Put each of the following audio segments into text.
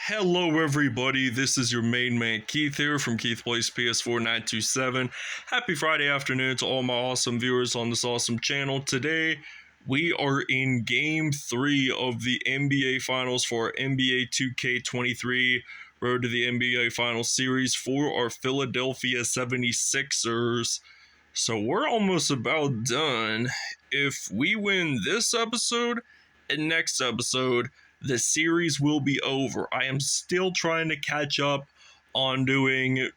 Hello everybody, this is your main man Keith here from Keith Plays PS4 927. Happy Friday afternoon to all my awesome viewers on this awesome channel. Today we are in Game 3 of the NBA Finals for NBA 2K23 Road to the NBA Finals series for our Philadelphia 76ers. So we're almost about done. If we win this episode and next episode, the series will be over. I am still trying to catch up on doing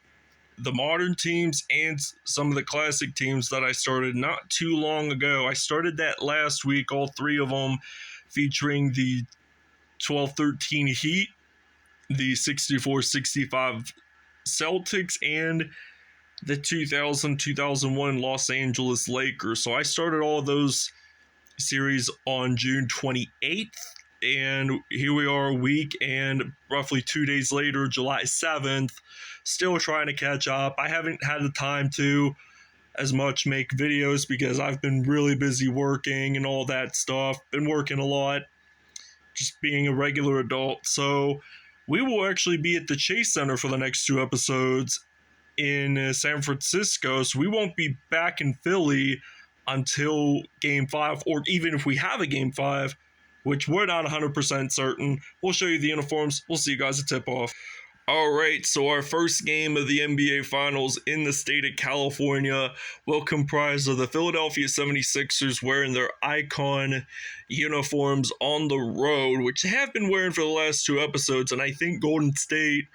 the modern teams and some of the classic teams that I started not too long ago. I started that last week, all three of them featuring the 12-13 Heat, the 64-65 Celtics, and the 2000-2001 Los Angeles Lakers. So I started all of those series on June 28th. And here we are a week and roughly 2 days later, July 7th, still trying to catch up. I haven't had the time to as much make videos because I've been really busy working and all that stuff. Been working a lot, just being a regular adult. So we will actually be at the Chase Center for the next two episodes in San Francisco. So we won't be back in Philly until Game 5, or even if we have a Game 5, which we're not 100% certain. We'll show you the uniforms. We'll see you guys at tip-off. Alright, so our first game of the NBA Finals in the state of California will comprise of the Philadelphia 76ers wearing their icon uniforms on the road, which they have been wearing for the last two episodes, and I think Golden State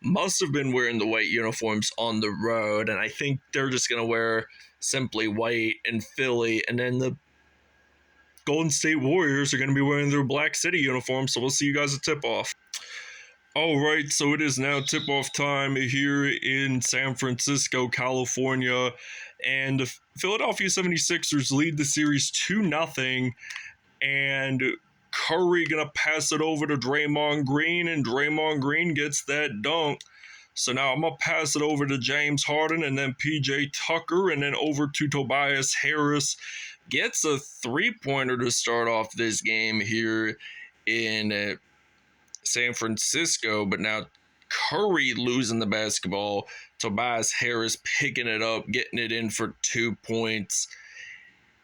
must have been wearing the white uniforms on the road, and I think they're just going to wear simply white in Philly, and then the Golden State Warriors are going to be wearing their Black City uniforms, so we'll see you guys at tip-off. Alright, so it is now tip-off time here in San Francisco, California, and the Philadelphia 76ers lead the series 2-0, and Curry going to pass it over to Draymond Green, and Draymond Green gets that dunk. So now I'm going to pass it over to James Harden, and then PJ Tucker, and then over to Tobias Harris. Gets a three-pointer to start off this game here in San Francisco, but now Curry losing the basketball. Tobias Harris picking it up, getting it in for 2 points,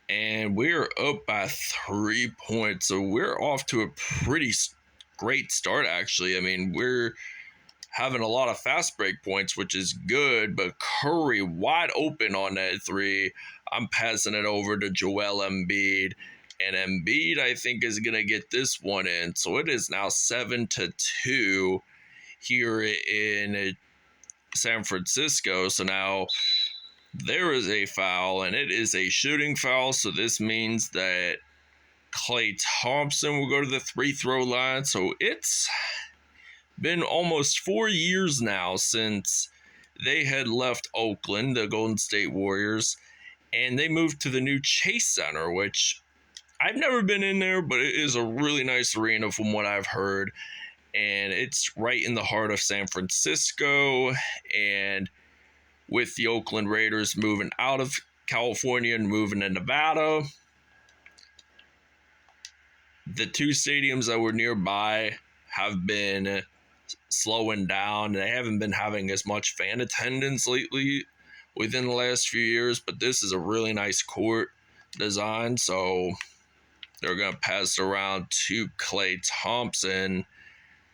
and we're up by 3 points. So we're off to a pretty great start, actually. I mean, we're having a lot of fast break points, which is good, but Curry wide open on that three. I'm passing it over to Joel Embiid, and Embiid, I think, is going to get this one in. So it is now 7-2 here in San Francisco. So now there is a foul, and it is a shooting foul. So this means that Klay Thompson will go to the free-throw line. So it's been almost 4 years now since they had left Oakland, the Golden State Warriors, and they moved to the new Chase Center, which I've never been in there, but it is a really nice arena from what I've heard, and it's right in the heart of San Francisco. And with the Oakland Raiders moving out of California and moving to Nevada, the two stadiums that were nearby have been slowing down. They haven't been having as much fan attendance lately within the last few years, but this is a really nice court design. So they're going to pass it around to Klay Thompson,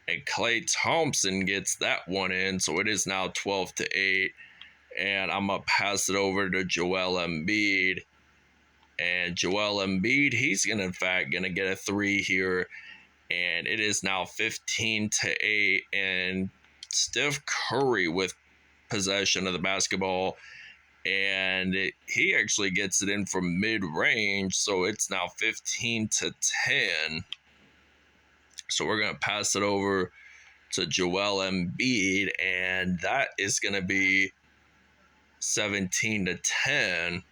and Klay Thompson gets that one in. So it is now 12-8, and I'm going to pass it over to Joel Embiid. And Joel Embiid, he's going to, in fact, going to get a three here, and it is now 15-8, and Steph Curry with possession of the basketball, and he actually gets it in from mid-range, so it's now 15-10. So we're going to pass it over to Joel Embiid, and that is going to be 17-10.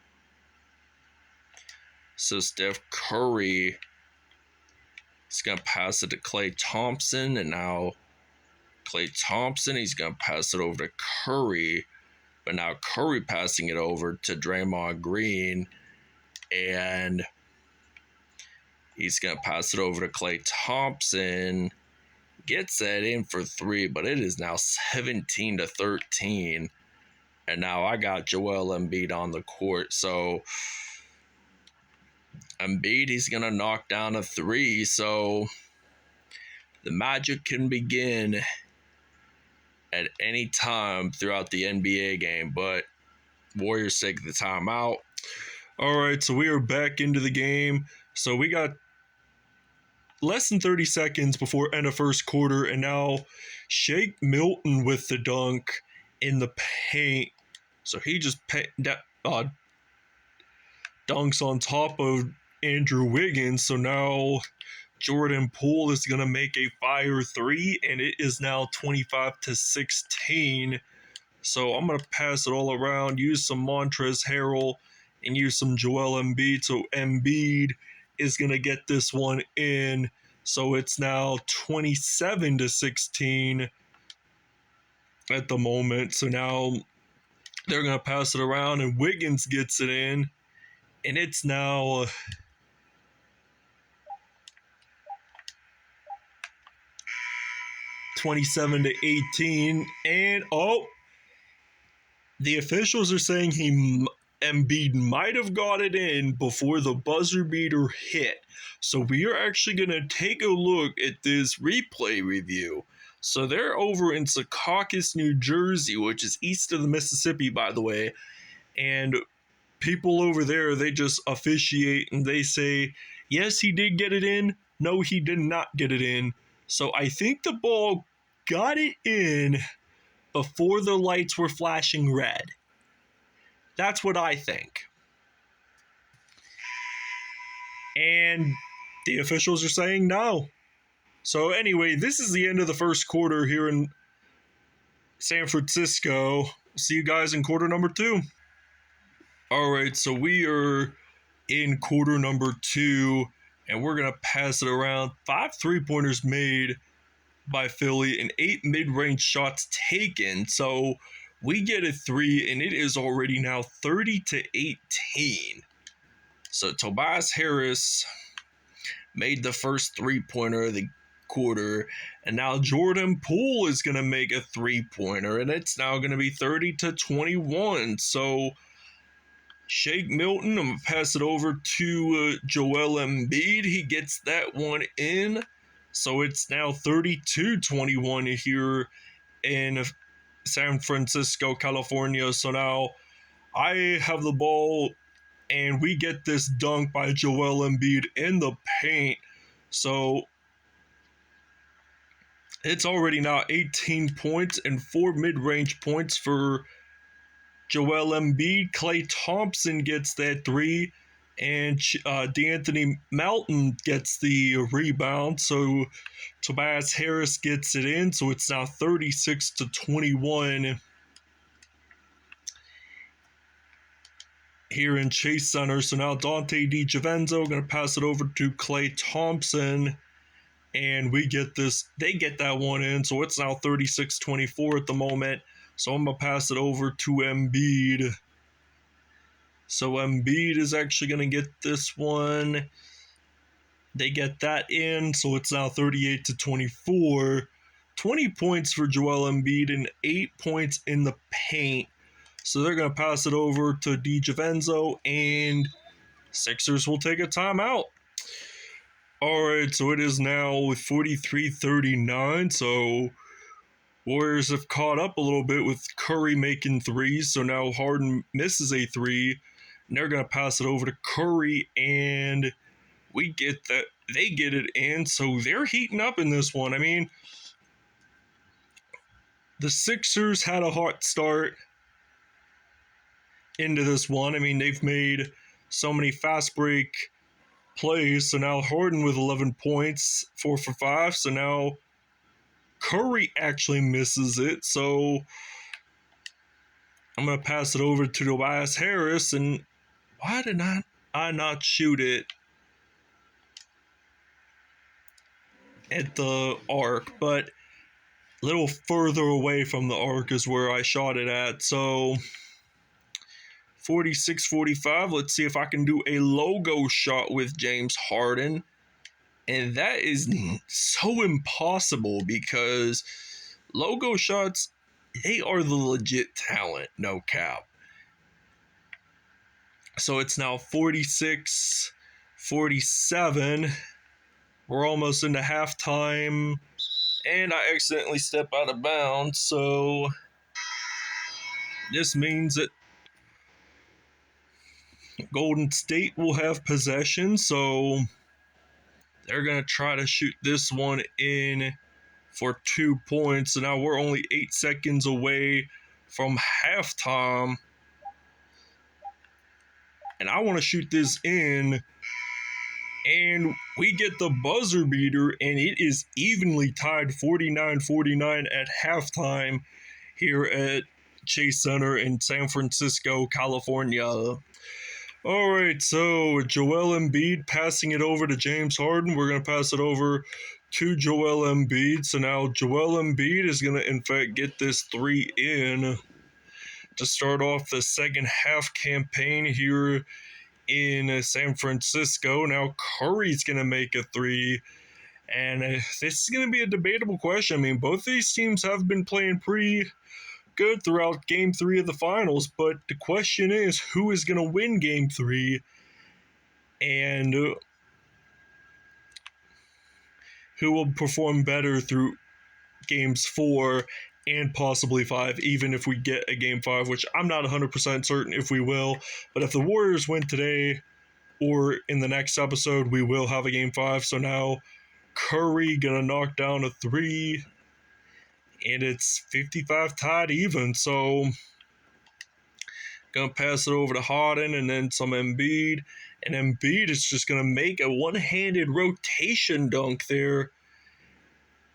So Steph Curry is going to pass it to Klay Thompson, and now Klay Thompson, he's going to pass it over to Curry, but now Curry passing it over to Draymond Green, and he's going to pass it over to Klay Thompson, Gets that in for 3, but it is now 17-13. And now I got Joel Embiid on the court. So Embiid, he's going to knock down a 3. So the magic can begin at any time throughout the NBA game. But Warriors take the timeout. All right, so we are back into the game. So we got less than 30 seconds before end of first quarter, and now Shake Milton with the dunk in the paint. So he just dunks on top of Andrew Wiggins. So now Jordan Poole is going to make a fire 3, and it is now 25-16. So I'm going to pass it all around, use some Montrezl Harrell, and use some Joel Embiid. So Embiid is going to get this one in. So it's now 27-16 at the moment. So now they're going to pass it around, and Wiggins gets it in. And it's now 27-18. And the officials are saying Embiid might have got it in before the buzzer beater hit. So we are actually going to take a look at this replay review. So they're over in Secaucus, New Jersey, which is east of the Mississippi, by the way. And people over there, they just officiate and they say, yes, he did get it in. No, he did not get it in. So I think the ball got it in before the lights were flashing red. That's what I think. And the officials are saying no. So anyway, this is the end of the first quarter here in San Francisco. See you guys in quarter number 2. All right, so we are in quarter number 2, and we're going to pass it around. 5 3-pointers made by Philly and 8 mid-range shots taken. So we get a 3, and it is already now 30-18. So Tobias Harris made the first 3-pointer of the quarter, and now Jordan Poole is going to make a 3-pointer, and it's now going to be 30-21. So Shake Milton, I'm going to pass it over to Joel Embiid. He gets that one in. So it's now 32-21 here in San Francisco, California. So now I have the ball, and we get this dunk by Joel Embiid in the paint. So it's already now 18 points and 4 mid-range points for Joel Embiid. Klay Thompson gets that 3, and D'Anthony Melton gets the rebound. So Tobias Harris gets it in. So it's now 36-21 here in Chase Center. So now Dante DiGiavenzo going to pass it over to Klay Thompson, and we get this. They get that one in. So it's now 36-24 at the moment. So I'm going to pass it over to Embiid. So Embiid is actually going to get this one. They get that in, so it's now 38-24. 20 points for Joel Embiid and 8 points in the paint. So they're going to pass it over to DiGiavenzo, and Sixers will take a timeout. All right, so it is now 43-39. So Warriors have caught up a little bit with Curry making 3s. So now Harden misses a 3. And they're going to pass it over to Curry, and we get that. They get it in. So they're heating up in this one. I mean, the Sixers had a hot start into this one. I mean, they've made so many fast break plays. So now Harden with 11 points, 4 for 5. So now Curry actually misses it. So I'm going to pass it over to Tobias Harris. And why did I not shoot it at the arc? But a little further away from the arc is where I shot it at. So 46-45. Let's see if I can do a logo shot with James Harden. And that is so impossible because logo shots, they are the legit talent, no cap. So it's now 46-47. We're almost into halftime. And I accidentally step out of bounds, so this means that Golden State will have possession, so they're going to try to shoot this one in for 2 points. So now we're only 8 seconds away from halftime. And I want to shoot this in. And we get the buzzer beater, and it is evenly tied 49-49 at halftime here at Chase Center in San Francisco, California. All right, so Joel Embiid passing it over to James Harden. We're going to pass it over to Joel Embiid. So now Joel Embiid is going to, in fact, get this three in to start off the second half campaign here in San Francisco. Now Curry's going to make a three. And this is going to be a debatable question. I mean, both of these teams have been playing pretty good throughout Game 3 of the finals, but the question is, who is going to win Game 3? And who will perform better through Games 4 and possibly 5, even if we get a Game 5, which I'm not 100% certain if we will. But if the Warriors win today or in the next episode, we will have a Game 5. So now Curry going to knock down a three. And it's 55 tied even, so gonna pass it over to Harden and then some Embiid. And Embiid is just gonna make a one-handed rotation dunk there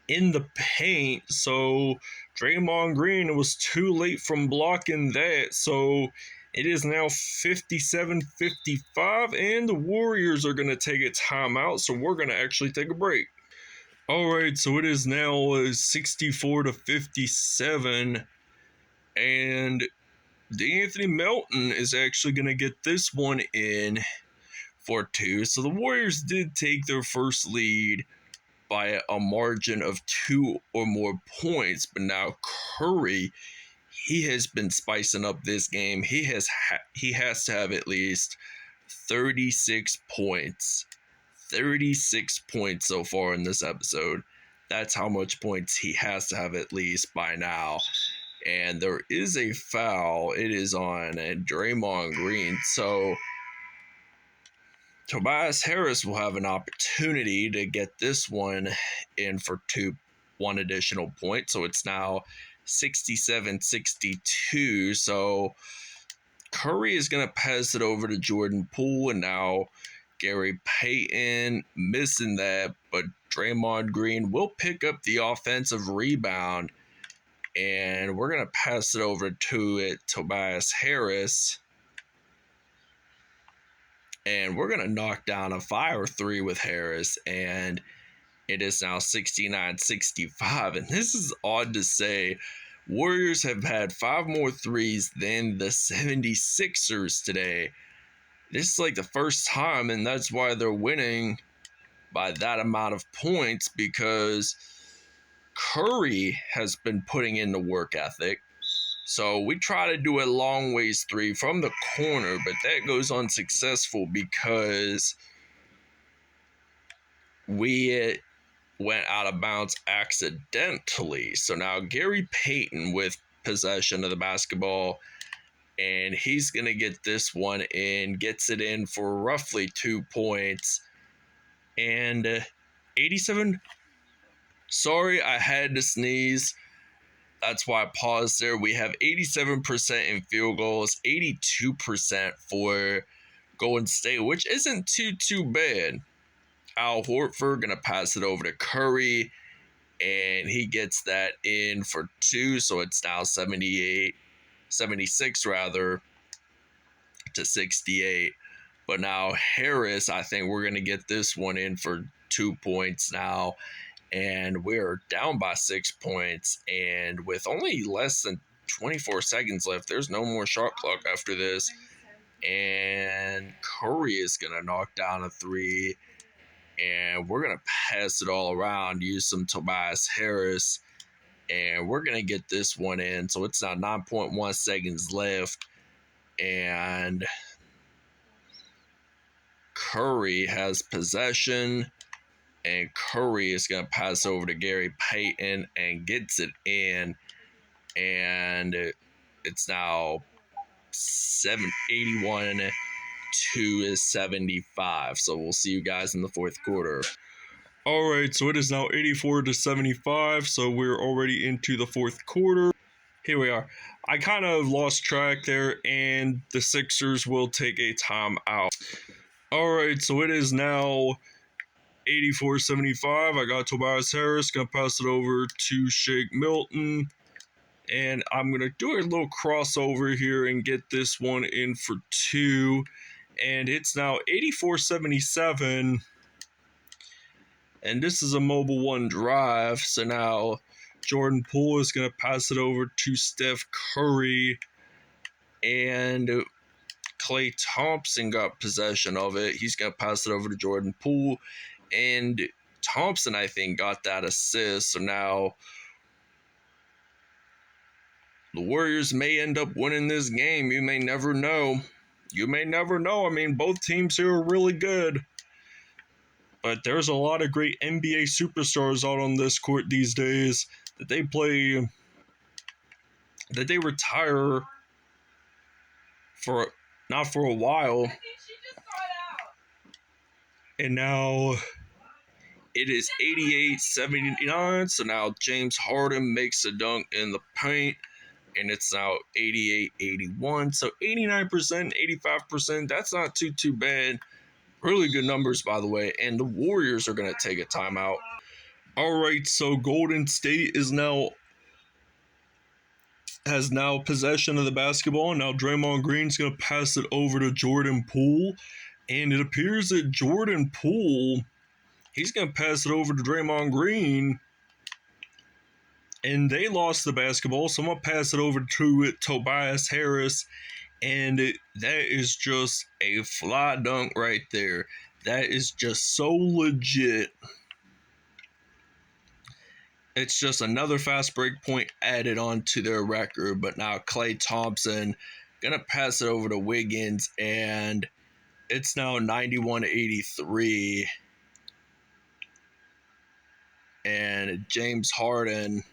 in the paint. So Draymond Green was too late from blocking that. So it is now 57-55, and the Warriors are gonna take a timeout. So we're gonna actually take a break. All right, so it is now 64-57, and D'Anthony Melton is actually going to get this one in for two. So the Warriors did take their first lead by a margin of 2 or more points, but now Curry, he has been spicing up this game. He has to have at least 36 points. 36 points so far in this episode. That's how much points he has to have at least by now. And there is a foul. It is on Draymond Green. So Tobias Harris will have an opportunity to get this one in for one additional point. So it's now 67-62. So Curry is going to pass it over to Jordan Poole, and now Gary Payton missing that, but Draymond Green will pick up the offensive rebound, and we're going to pass it over to Tobias Harris, and we're going to knock down a fire three with Harris, and it is now 69-65, and this is odd to say. Warriors have had 5 more threes than the 76ers today. This is like the first time, and that's why they're winning by that amount of points, because Curry has been putting in the work ethic. So we try to do a long ways three from the corner, but that goes unsuccessful because we went out of bounds accidentally. So now Gary Payton with possession of the basketball, and he's going to get this one in, gets it in for roughly 2 points. And 87. Sorry, I had to sneeze. That's why I paused there. We have 87% in field goals, 82% for Golden State, which isn't too bad. Al Horford going to pass it over to Curry, and he gets that in for 2. So it's now 76 rather, to 68. But now Harris, I think we're going to get this one in for 2 points now. And we're down by 6 points. And with only less than 24 seconds left, there's no more shot clock after this. And Curry is going to knock down a three. And we're going to pass it all around, use some Tobias Harris, and we're going to get this one in. So it's now 9.1 seconds left. And Curry has possession. And Curry is going to pass over to Gary Payton and gets it in. And it's now 81 to 75. So we'll see you guys in the fourth quarter. All right, so it is now 84 to 75. So we're already into the fourth quarter. Here we are. I kind of lost track there, and the Sixers will take a timeout. All right, so it is now 84-75. I got Tobias Harris. Gonna pass it over to Shake Milton. And I'm going to do a little crossover here and get this one in for two. And it's now 84-77. And this is a mobile one drive. So now Jordan Poole is going to pass it over to Steph Curry. And Klay Thompson got possession of it. He's going to pass it over to Jordan Poole. And Thompson, I think, got that assist. So now the Warriors may end up winning this game. You may never know. You may never know. I mean, both teams here are really good. But there's a lot of great NBA superstars out on this court these days that they play, that they retire for, not for a while. And now it is 88-79. So now James Harden makes a dunk in the paint. And it's now 88-81. So 89%, 85%. That's not too bad. Really good numbers, by the way. And the Warriors are going to take a timeout. All right, so Golden State has now possession of the basketball. Now Draymond Green's going to pass it over to Jordan Poole. And it appears that Jordan Poole, he's going to pass it over to Draymond Green. And they lost the basketball, so I'm going to pass it over to Tobias Harris. And that is just a fly dunk right there. That is just so legit. It's just another fast break point added on to their record. But now Klay Thompson going to pass it over to Wiggins. And it's now 91-83. And James Harden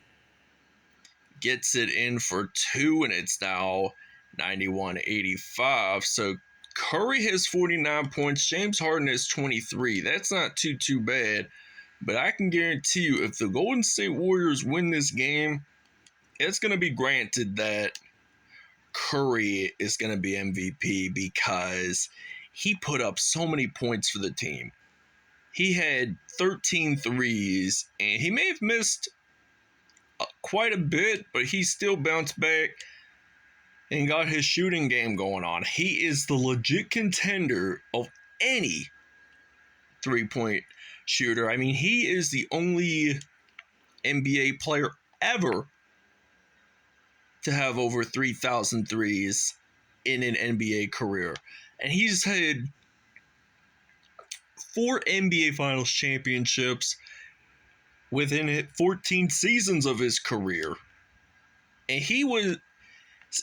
gets it in for two, and it's now 91-85. So Curry has 49 points. James Harden has 23. That's not too bad. But I can guarantee you, if the Golden State Warriors win this game, it's going to be granted that Curry is going to be MVP because he put up so many points for the team. He had 13 threes, and he may have missed quite a bit, but he still bounced back and got his shooting game going on. He is the legit contender of any three-point shooter. I mean, he is the only NBA player ever to have over 3,000 threes in an NBA career. And he's had 4 NBA Finals championships within 14 seasons of his career. And he was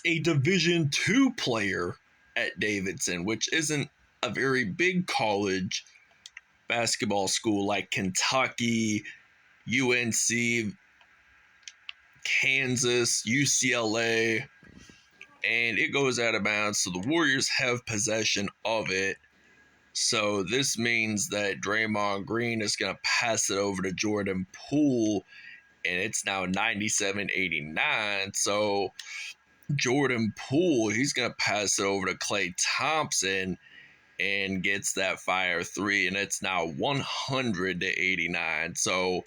a Division II player at Davidson, which isn't a very big college basketball school like Kentucky, UNC, Kansas, UCLA, and it goes out of bounds. So the Warriors have possession of it. So this means that Draymond Green is going to pass it over to Jordan Poole, and it's now 97-89. So Jordan Poole, he's going to pass it over to Klay Thompson and gets that fire three, and it's now 100-89. So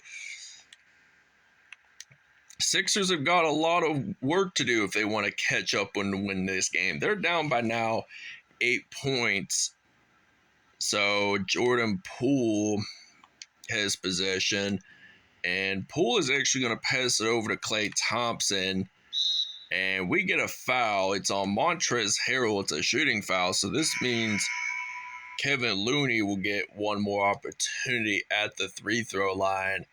Sixers have got a lot of work to do if they want to catch up and win this game. They're down by now 8 points. So Jordan Poole has possession, and Poole is actually going to pass it over to Klay Thompson, and we get a foul. It's on Montrezl Harrell. It's a shooting foul, so this means Kevin Looney will get one more opportunity at the free-throw line.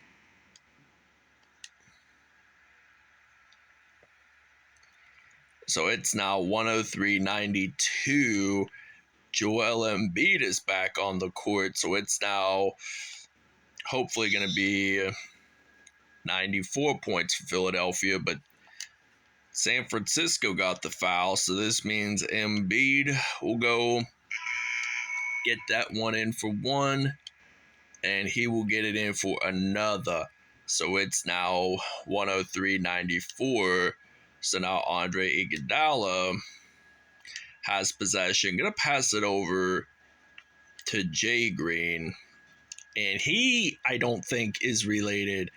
So it's now 103-92. Joel Embiid is back on the court, so it's now hopefully going to be 94 points for Philadelphia, but San Francisco got the foul, so this means Embiid will go get that one in for one, and he will get it in for another. So it's now 103-94. So now Andre Iguodala has possession. Gonna pass it over to Jay Green. And he, I don't think, is related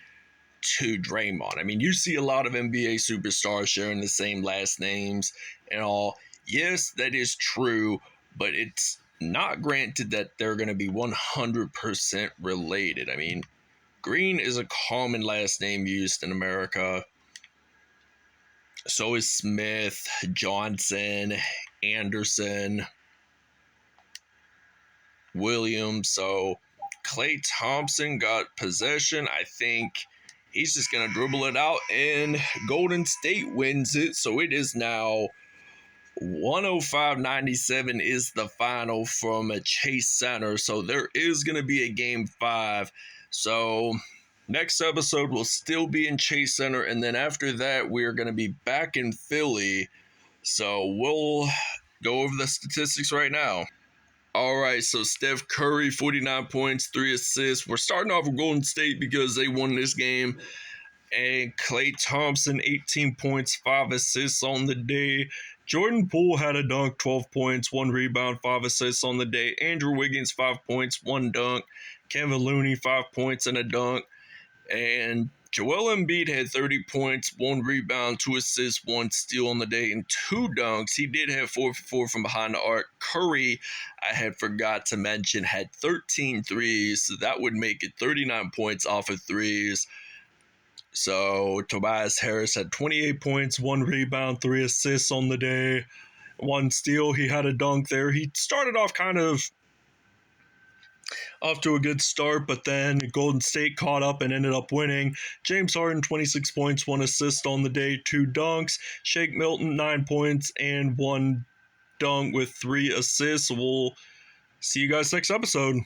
to Draymond. I mean, you see a lot of NBA superstars sharing the same last names and all. Yes, that is true, but it's not granted that they're going to be 100% related. I mean, Green is a common last name used in America. So is Smith, Johnson, Anderson, Williams. So Klay Thompson got possession. I think he's just going to dribble it out, and Golden State wins it. So it is now 105-97 is the final from a Chase Center. So there is going to be a game 5. So next episode will still be in Chase Center, and then after that we're going to be back in Philly. So we'll go over the statistics right now. All right, so Steph Curry, 49 points, 3 assists. We're starting off with Golden State because they won this game. And Klay Thompson, 18 points, 5 assists on the day. Jordan Poole had a dunk, 12 points, 1 rebound, 5 assists on the day. Andrew Wiggins, 5 points, 1 dunk. Kevin Looney, 5 points and a dunk. And Joel Embiid had 30 points, 1 rebound, 2 assists, 1 steal on the day, and 2 dunks. He did have 4 for 4 from behind the arc. Curry, I had forgot to mention, had 13 threes, so that would make it 39 points off of threes. So Tobias Harris had 28 points, 1 rebound, 3 assists on the day, 1 steal. He had a dunk there. He started off kind of off to a good start, but then Golden State caught up and ended up winning. James Harden, 26 points, 1 assist on the day, 2 dunks. Shake Milton, 9 points and 1 dunk with 3 assists. We'll see you guys next episode.